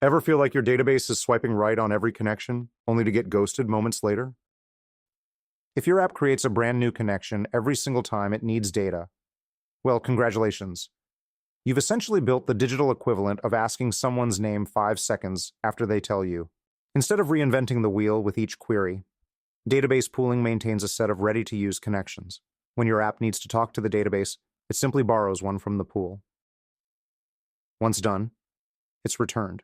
Ever feel like your database is swiping right on every connection, only to get ghosted moments later? If your app creates a brand new connection every single time it needs data, well, congratulations. You've essentially built the digital equivalent of asking someone's name 5 seconds after they tell you. Instead of reinventing the wheel with each query, database pooling maintains a set of ready-to-use connections. When your app needs to talk to the database, it simply borrows one from the pool. Once done, it's returned,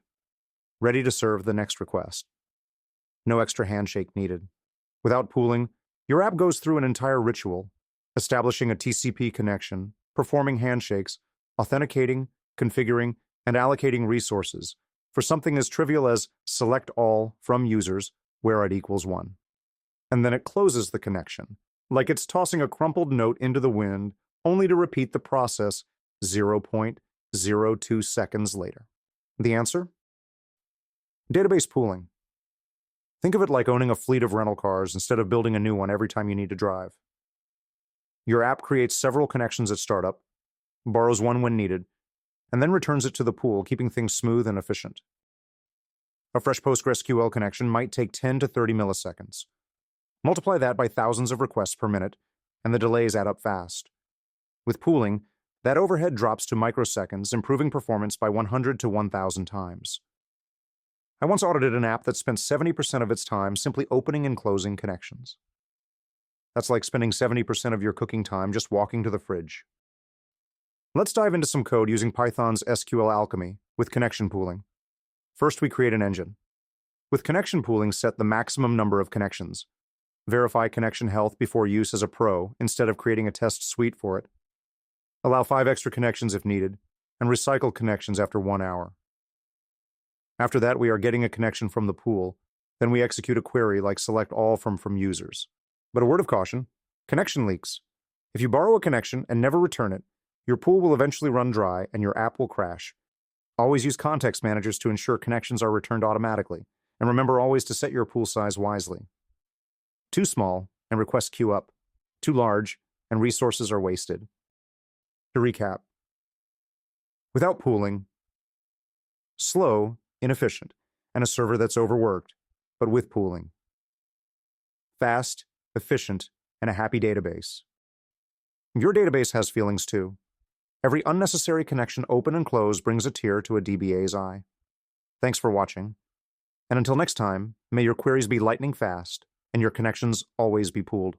ready to serve the next request. No extra handshake needed. Without pooling, your app goes through an entire ritual, establishing a TCP connection, performing handshakes, authenticating, configuring, and allocating resources for something as trivial as select all from users where it equals 1. And then it closes the connection, like it's tossing a crumpled note into the wind, only to repeat the process 0.02 seconds later. The answer? Database pooling. Think of it like owning a fleet of rental cars instead of building a new one every time you need to drive. Your app creates several connections at startup, borrows one when needed, and then returns it to the pool, keeping things smooth and efficient. A fresh PostgreSQL connection might take 10 to 30 milliseconds. Multiply that by thousands of requests per minute, and the delays add up fast. With pooling, that overhead drops to microseconds, improving performance by 100 to 1,000 times. I once audited an app that spent 70% of its time simply opening and closing connections. That's like spending 70% of your cooking time just walking to the fridge. Let's dive into some code using Python's SQLAlchemy with connection pooling. First, we create an engine. With connection pooling, set the maximum number of connections. Verify connection health before use as a pro instead of creating a test suite for it. Allow 5 extra connections if needed, and recycle connections after 1 hour. After that, we are getting a connection from the pool. Then we execute a query like select all from users. But a word of caution, connection leaks. If you borrow a connection and never return it, your pool will eventually run dry and your app will crash. Always use context managers to ensure connections are returned automatically, and remember always to set your pool size wisely. Too small, and requests queue up. Too large, and resources are wasted. To recap, without pooling, slow, inefficient, and a server that's overworked, but with pooling. Fast, efficient, and a happy database. Your database has feelings too. Every unnecessary connection open and close brings a tear to a DBA's eye. Thanks for watching. And until next time, may your queries be lightning fast and your connections always be pooled.